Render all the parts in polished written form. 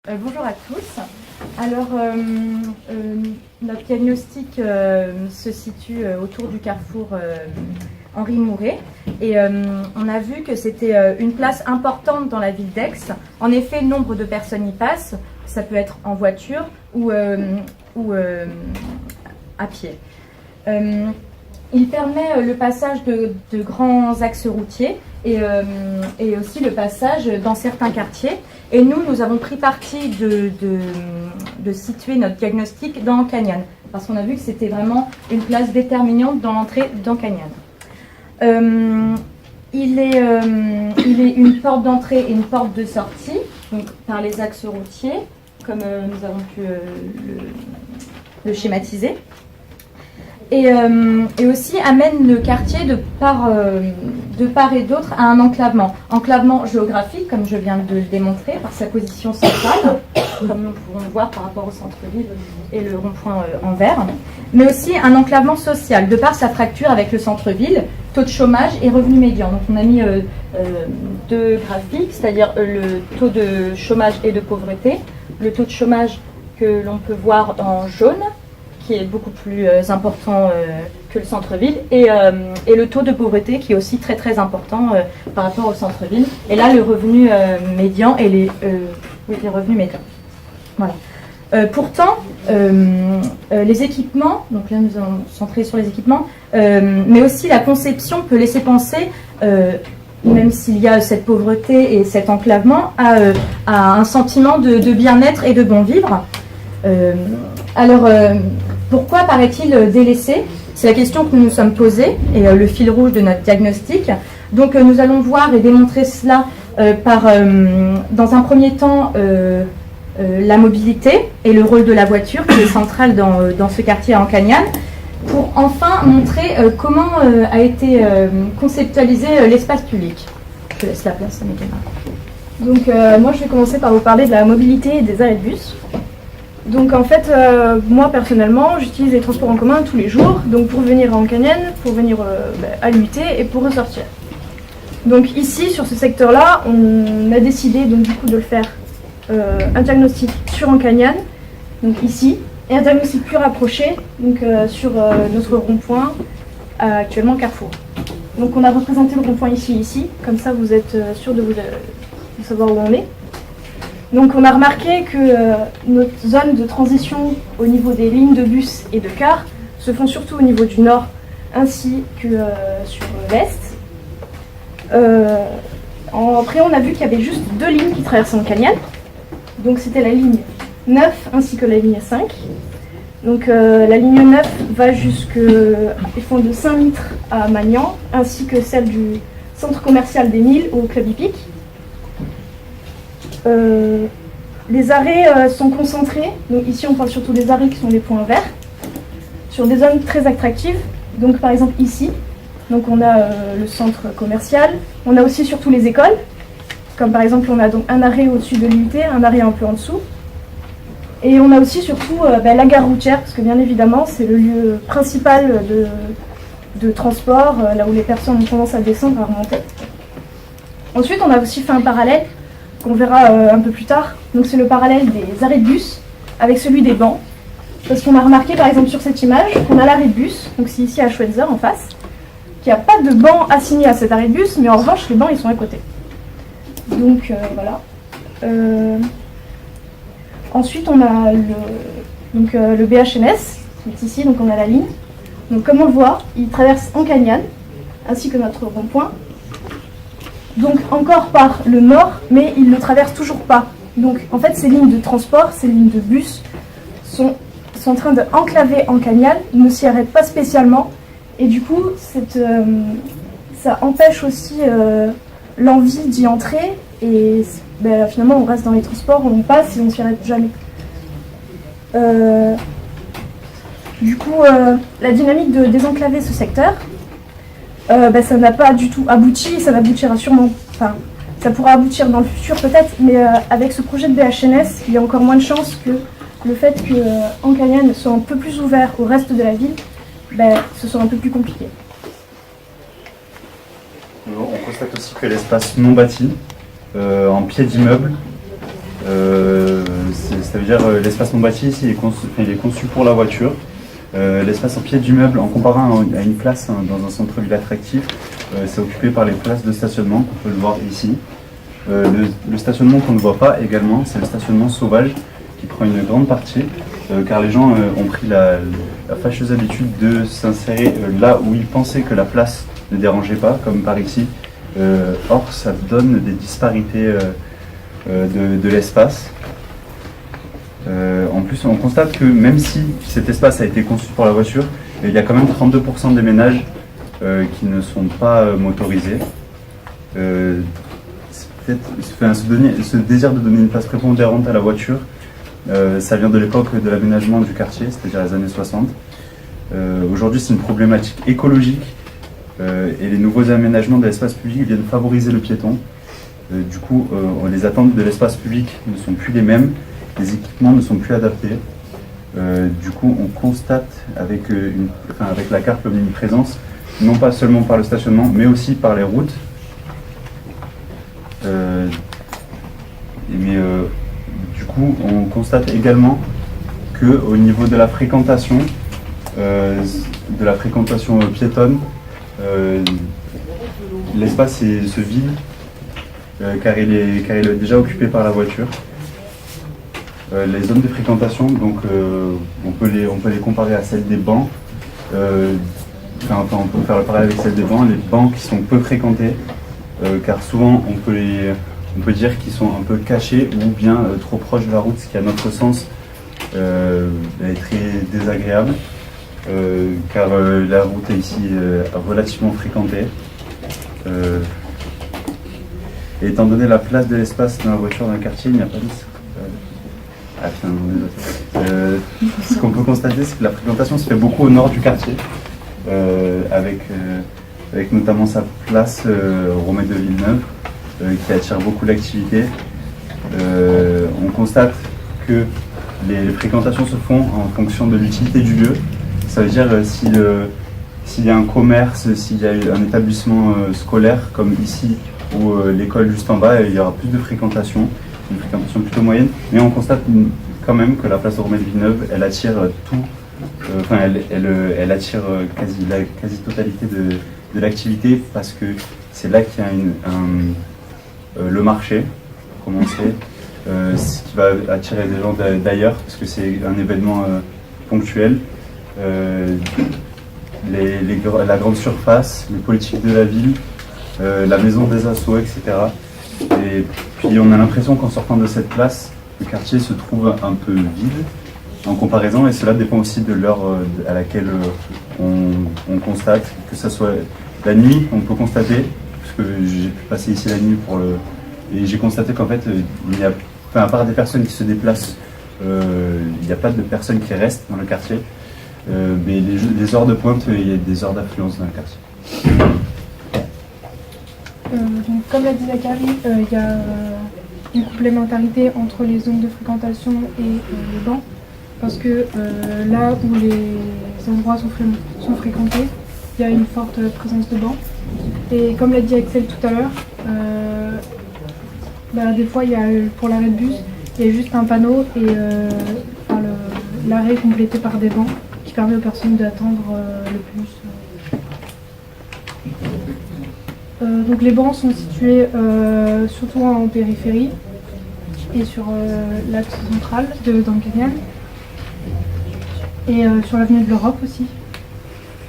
Bonjour à tous. Alors, notre diagnostic se situe autour du carrefour Henri Mouret et on a vu que c'était une place importante dans la ville d'Aix. En effet, le nombre de personnes y passent, ça peut être en voiture ou à pied. Il permet le passage de grands axes routiers et aussi le passage dans certains quartiers. Et nous avons pris parti de situer notre diagnostic dans Ancagnan, parce qu'on a vu que c'était vraiment une place déterminante dans l'entrée d'Ancagnan. Il est une porte d'entrée et une porte de sortie, donc par les axes routiers, comme nous avons pu le schématiser. Et aussi amène le quartier de part et d'autre à un enclavement. Enclavement géographique, comme je viens de le démontrer, par sa position centrale, comme nous pouvons le voir par rapport au centre-ville et le rond-point en vert, mais aussi un enclavement social, de par sa fracture avec le centre-ville, taux de chômage et revenu médian. Donc on a mis deux graphiques, c'est-à-dire le taux de chômage et de pauvreté, le taux de chômage que l'on peut voir en jaune, qui est beaucoup plus important que le centre-ville, et le taux de pauvreté qui est aussi très très important par rapport au centre-ville. Et là, le revenu médian et les revenus médians. Voilà. Pourtant, les équipements, donc là nous allons centrer sur les équipements, mais aussi la conception peut laisser penser, même s'il y a cette pauvreté et cet enclavement, à un sentiment de bien-être et de bon vivre. Alors, pourquoi paraît-il délaissé? C'est la question que nous nous sommes posée et le fil rouge de notre diagnostic. Donc, nous allons voir et démontrer cela dans un premier temps, la mobilité et le rôle de la voiture qui est central dans ce quartier à Ancagnan, pour enfin montrer comment a été conceptualisé l'espace public. Je laisse la place à mes camarades. Donc, moi, je vais commencer par vous parler de la mobilité et des arrêts de bus. Donc en fait, moi personnellement, j'utilise les transports en commun tous les jours, donc pour venir à Ancagnan, pour venir à l'UT et pour ressortir. Donc ici, sur ce secteur-là, on a décidé donc du coup de le faire un diagnostic sur Ancagnan, donc ici, et un diagnostic plus rapproché, donc sur notre rond-point, actuellement Carrefour. Donc on a représenté le rond-point ici, comme ça vous êtes sûr de savoir où on est. Donc on a remarqué que notre zone de transition au niveau des lignes de bus et de cars se font surtout au niveau du nord ainsi que sur l'est. Après on a vu qu'il y avait juste deux lignes qui traversaient Ancagnan. Donc c'était la ligne 9 ainsi que la ligne 5. Donc la ligne 9 va ils font de Saint-Mitre à Magnan ainsi que celle du centre commercial des Milles au Club Hippique. Les arrêts sont concentrés, donc ici on parle surtout des arrêts qui sont les points verts, sur des zones très attractives. Donc par exemple ici, donc on a le centre commercial, on a aussi surtout les écoles, comme par exemple on a donc un arrêt au-dessus de l'UT, un arrêt un peu en dessous. Et on a aussi surtout la gare routière, parce que bien évidemment c'est le lieu principal de transport, là où les personnes ont tendance à descendre, à remonter. Ensuite on a aussi fait un parallèle qu'on verra un peu plus tard. Donc c'est le parallèle des arrêts de bus avec celui des bancs. Parce qu'on a remarqué par exemple sur cette image qu'on a l'arrêt de bus, donc c'est ici à Schweitzer en face, qu'il n'y a pas de banc assigné à cet arrêt de bus, mais en revanche les bancs ils sont à côté. Donc voilà. Ensuite on a le BHNS qui est ici, donc on a la ligne. Donc comme on le voit, il traverse Ancagnan ainsi que notre rond-point. Donc encore par le nord, mais il ne le traverse toujours pas. Donc en fait ces lignes de transport, ces lignes de bus sont en train d'enclaver Ancagnan, ils ne s'y arrêtent pas spécialement. Et du coup ça empêche aussi l'envie d'y entrer. Et finalement on reste dans les transports, on passe et on ne s'y arrête jamais. Du coup la dynamique de désenclaver ce secteur, ça n'a pas du tout abouti, ça n'aboutira sûrement, enfin, ça pourra aboutir dans le futur peut-être, mais avec ce projet de BHNS, il y a encore moins de chances que le fait que Ancagnan soit un peu plus ouvert au reste de la ville, ce soit un peu plus compliqué. On constate aussi que l'espace non bâti, en pied d'immeuble, veut dire l'espace non bâti ici il est conçu pour la voiture. L'espace en pied d'immeuble, en comparant à une place dans un centre-ville attractif, c'est occupé par les places de stationnement, qu'on peut le voir ici. Le stationnement qu'on ne voit pas également, c'est le stationnement sauvage, qui prend une grande partie, car les gens ont pris la fâcheuse habitude de s'insérer là où ils pensaient que la place ne dérangeait pas, comme par ici. Or, ça donne des disparités de l'espace. En plus, on constate que même si cet espace a été conçu pour la voiture, il y a quand même 32% des ménages qui ne sont pas motorisés. Ce désir de donner une place prépondérante à la voiture, ça vient de l'époque de l'aménagement du quartier, c'est-à-dire les années 60. Aujourd'hui, c'est une problématique écologique et les nouveaux aménagements de l'espace public viennent favoriser le piéton. Du coup, les attentes de l'espace public ne sont plus les mêmes, les équipements ne sont plus adaptés. Du coup, on constate avec la carte l'omniprésence, non pas seulement par le stationnement, mais aussi par les routes. Du coup, on constate également qu'au niveau de la fréquentation piétonne, l'espace se vide car il est déjà occupé par la voiture. Les zones de fréquentation, donc, on peut les comparer à celles des bancs. On peut faire le parallèle avec celles des bancs. Les bancs qui sont peu fréquentés, car souvent on peut dire qu'ils sont un peu cachés ou bien trop proches de la route, ce qui à notre sens est très désagréable, car la route est ici relativement fréquentée. Et étant donné la place de l'espace dans la voiture d'un quartier, il n'y a pas de... ce qu'on peut constater, c'est que la fréquentation se fait beaucoup au nord du quartier, avec notamment sa place Romet de Villeneuve, qui attire beaucoup d'activités. On constate que les fréquentations se font en fonction de l'utilité du lieu. Ça veut dire s'il y a un commerce, s'il y a un établissement scolaire comme ici ou l'école juste en bas, il y aura plus de fréquentation, une fréquentation plutôt moyenne. Mais on constate quand même que la place Romet de Villeneuve, elle attire elle attire la quasi-totalité de l'activité, parce que c'est là qu'il y a le marché, comme on sait, ce qui va attirer des gens d'ailleurs, parce que c'est un événement ponctuel. La grande surface, les politiques de la ville, la maison des assos, etc. Et puis on a l'impression qu'en sortant de cette place, le quartier se trouve un peu vide en comparaison, et cela dépend aussi de l'heure à laquelle on constate, que ce soit la nuit, on peut constater, parce que j'ai pu passer ici la nuit et j'ai constaté qu'en fait, à part des personnes qui se déplacent, il n'y a pas de personnes qui restent dans le quartier, mais les heures de pointe, il y a des heures d'affluence dans le quartier. Donc, comme l'a dit Zachary, il y a une complémentarité entre les zones de fréquentation et les bancs, parce que là où les endroits sont fréquentés, il y a une forte présence de bancs. Et comme l'a dit Axel tout à l'heure, des fois, pour l'arrêt de bus, il y a juste un panneau et l'arrêt est complété par des bancs qui permet aux personnes d'attendre le bus. Donc les bancs sont situés surtout en périphérie et sur l'axe central dans le Canyon, et sur l'avenue de l'Europe aussi.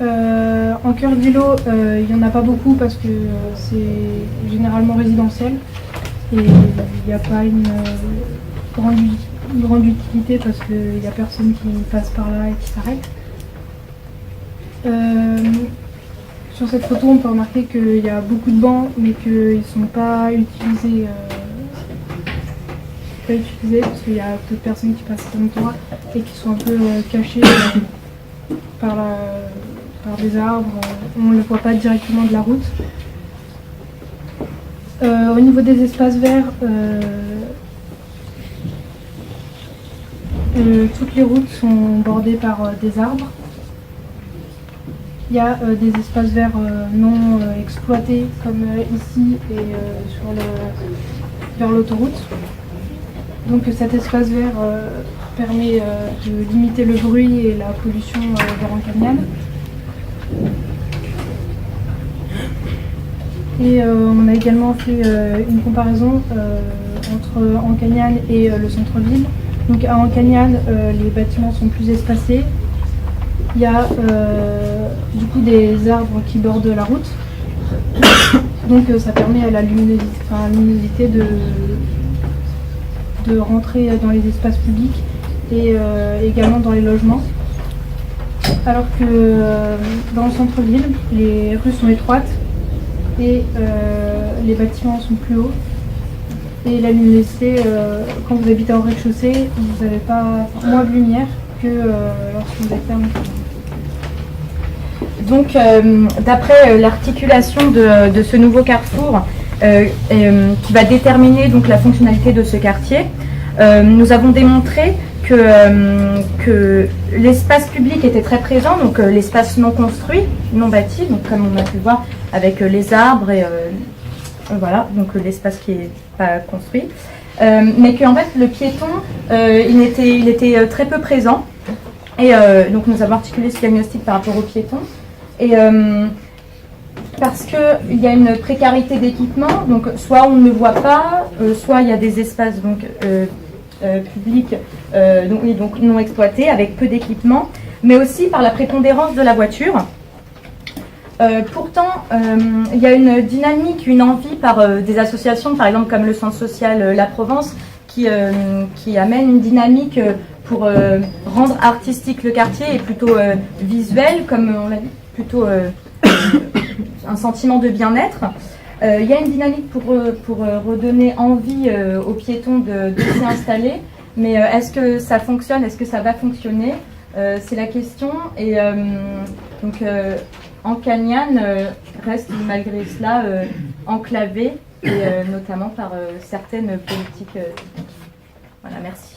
En cœur d'îlot, il n'y en a pas beaucoup parce que c'est généralement résidentiel et il n'y a pas une grande utilité parce qu'il n'y a personne qui passe par là et qui s'arrête. Sur cette photo, on peut remarquer qu'il y a beaucoup de bancs, mais qu'ils ne sont pas utilisés, parce qu'il y a peu de personnes qui passent à l'endroit et qui sont un peu cachés par des arbres. On ne le voit pas directement de la route. Au niveau des espaces verts, toutes les routes sont bordées par des arbres. Il y a des espaces verts non exploités, comme ici et vers l'autoroute. Donc cet espace vert permet de limiter le bruit et la pollution vers Ancagnane. Et on a également fait une comparaison entre Ancagnane et le centre-ville. Donc à Ancagnane, les bâtiments sont plus espacés. Il y a du coup des arbres qui bordent la route. Donc ça permet à la luminosité de rentrer dans les espaces publics et également dans les logements. Alors que dans le centre-ville, les rues sont étroites et les bâtiments sont plus hauts. Et la luminosité, quand vous habitez en rez-de-chaussée, vous n'avez pas moins de lumière que lorsque vous êtes fermé. Donc, d'après l'articulation de ce nouveau carrefour qui va déterminer donc, la fonctionnalité de ce quartier, nous avons démontré que l'espace public était très présent, donc l'espace non construit, non bâti, donc comme on a pu le voir avec les arbres et voilà, donc l'espace qui n'est pas construit, mais qu'en fait le piéton, il était très peu présent, et donc nous avons articulé ce diagnostic par rapport au piéton, et parce qu'il y a une précarité d'équipement, donc soit on ne le voit pas, soit il y a des espaces donc, publics donc non exploités avec peu d'équipement, mais aussi par la prépondérance de la voiture. Pourtant, il y a une dynamique, une envie par des associations, par exemple comme le Centre social La Provence, qui amène une dynamique pour rendre artistique le quartier et plutôt visuel, comme on l'a dit, plutôt un sentiment de bien-être. Il y a une dynamique pour redonner envie aux piétons de s'y installer, mais est-ce que ça fonctionne, est-ce que ça va fonctionner, c'est la question. Et donc Ancagnane reste malgré cela enclavé, et notamment par certaines politiques. Voilà, merci.